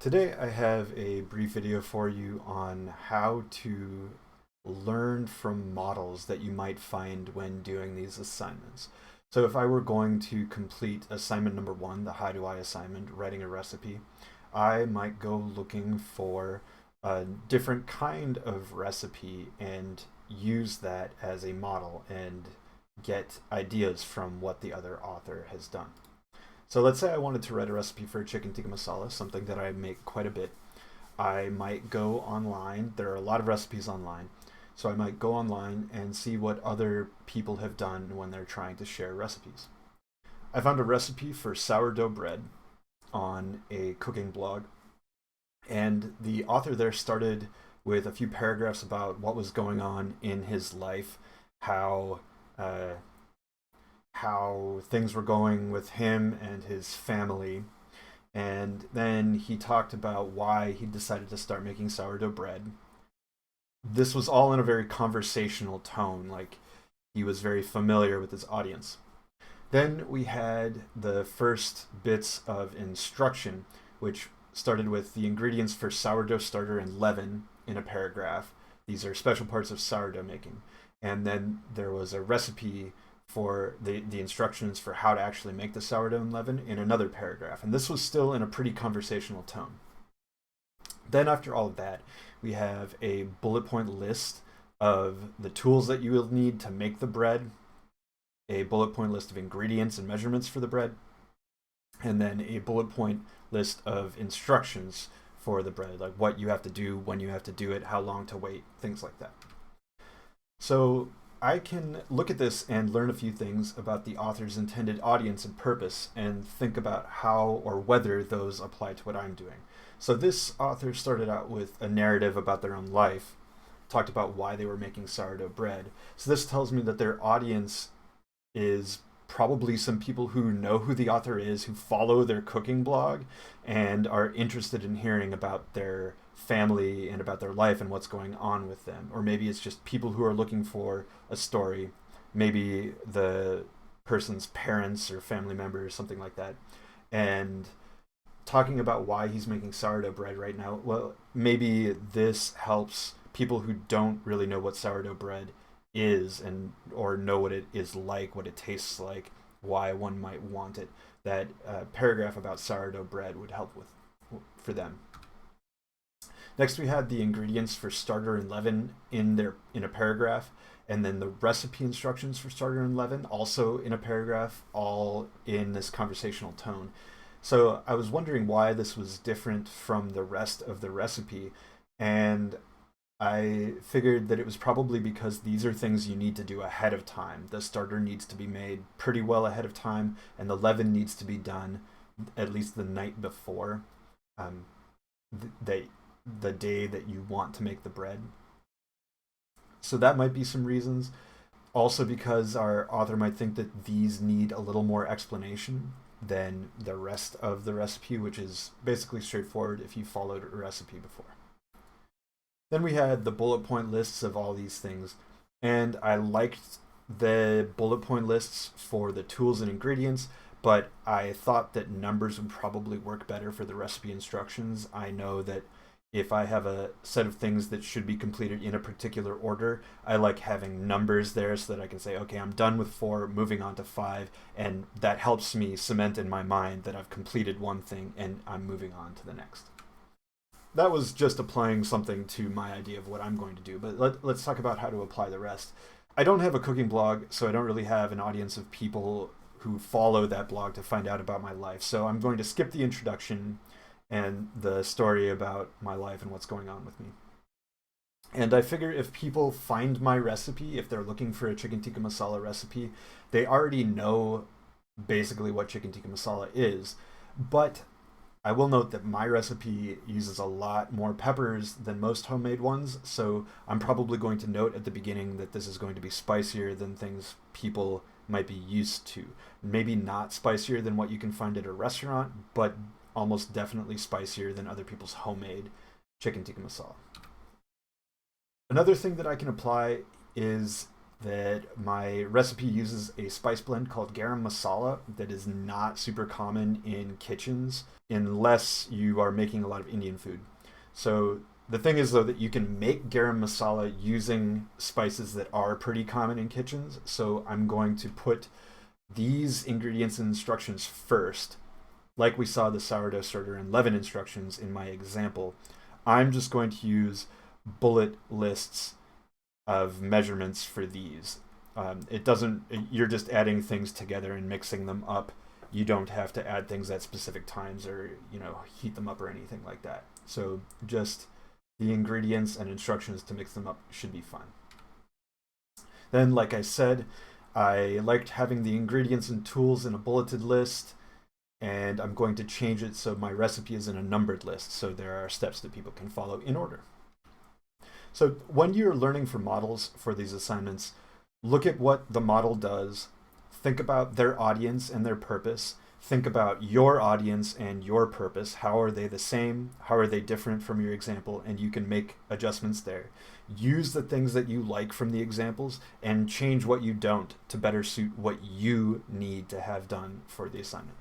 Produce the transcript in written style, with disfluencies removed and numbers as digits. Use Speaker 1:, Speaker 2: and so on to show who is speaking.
Speaker 1: Today I have a brief video for you on how to learn from models that you might find when doing these assignments. So if I were going to complete assignment number one, the how do I assignment, writing a recipe, I might go looking for a different kind of recipe and use that as a model and get ideas from what the other author has done. So let's say I wanted to write a recipe for chicken tikka masala, something that I make quite a bit. I might go online. There are a lot of recipes online. So I might go online and see what other people have done when they're trying to share recipes. I found a recipe for sourdough bread on a cooking blog, and the author there started with a few paragraphs about what was going on in his life, how uh, how things were going with him and his family. And then he talked about why he decided to start making sourdough bread. This was all in a very conversational tone, like he was very familiar with his audience. Then we had the first bits of instruction, which started with the ingredients for sourdough starter and leaven in a paragraph. These are special parts of sourdough making. And then there was a recipe for the instructions for how to actually make the sourdough and leaven in another paragraph. And this was still in a pretty conversational tone. Then after all of that, we have a bullet point list of the tools that you will need to make the bread, a bullet point list of ingredients and measurements for the bread, and then a bullet point list of instructions for the bread, like what you have to do, when you have to do it, how long to wait, things like that. So I can look at this and learn a few things about the author's intended audience and purpose and think about how or whether those apply to what I'm doing. So this author started out with a narrative about their own life, talked about why they were making sourdough bread. So this tells me that their audience is probably some people who know who the author is, who follow their cooking blog, and are interested in hearing about their family and about their life and what's going on with them. Or maybe it's just people who are looking for a story, maybe the person's parents or family members, something like that. And talking about why he's making sourdough bread right now, well, maybe this helps people who don't really know what sourdough bread is and or know what it is like, what it tastes like, why one might want it. That paragraph about sourdough bread would help with for them. Next, we had the ingredients for starter and leaven in a paragraph, and then the recipe instructions for starter and leaven also in a paragraph, all in this conversational tone. So I was wondering why this was different from the rest of the recipe, and I figured that it was probably because these are things you need to do ahead of time. The starter needs to be made pretty well ahead of time, and the leaven needs to be done at least the night before. Um, the day that you want to make the bread. So that might be some reasons. Also because our author might think that these need a little more explanation than the rest of the recipe, which is basically straightforward if you followed a recipe before. Then we had the bullet point lists of all these things, and I liked the bullet point lists for the tools and ingredients, but I thought that numbers would probably work better for the recipe instructions. I know that if I have a set of things that should be completed in a particular order, I like having numbers there so that I can say, okay, I'm done with 4, moving on to 5, and that helps me cement in my mind that I've completed one thing and I'm moving on to the next. That was just applying something to my idea of what I'm going to do, but let's talk about how to apply the rest. I don't have a cooking blog, so I don't really have an audience of people who follow that blog to find out about my life, so I'm going to skip the introduction and the story about my life and what's going on with me. And I figure if people find my recipe, if they're looking for a chicken tikka masala recipe, they already know basically what chicken tikka masala is. But I will note that my recipe uses a lot more peppers than most homemade ones, so I'm probably going to note at the beginning that this is going to be spicier than things people might be used to. Maybe not spicier than what you can find at a restaurant, but almost definitely spicier than other people's homemade chicken tikka masala. Another thing that I can apply is that my recipe uses a spice blend called garam masala that is not super common in kitchens unless you are making a lot of Indian food. So the thing is, though, that you can make garam masala using spices that are pretty common in kitchens. So I'm going to put these ingredients and instructions first, like we saw the sourdough starter and leaven instructions in my example. I'm just going to use bullet lists of measurements for these. It doesn't, you're just adding things together and mixing them up. You don't have to add things at specific times or, heat them up or anything like that. So just the ingredients and instructions to mix them up should be fine. Then, like I said, I liked having the ingredients and tools in a bulleted list, and I'm going to change it so my recipe is in a numbered list, so there are steps that people can follow in order. So when you're learning from models for these assignments, look at what the model does, think about their audience and their purpose, think about your audience and your purpose. How are they the same? How are they different from your example? And you can make adjustments there. Use the things that you like from the examples and change what you don't to better suit what you need to have done for the assignment.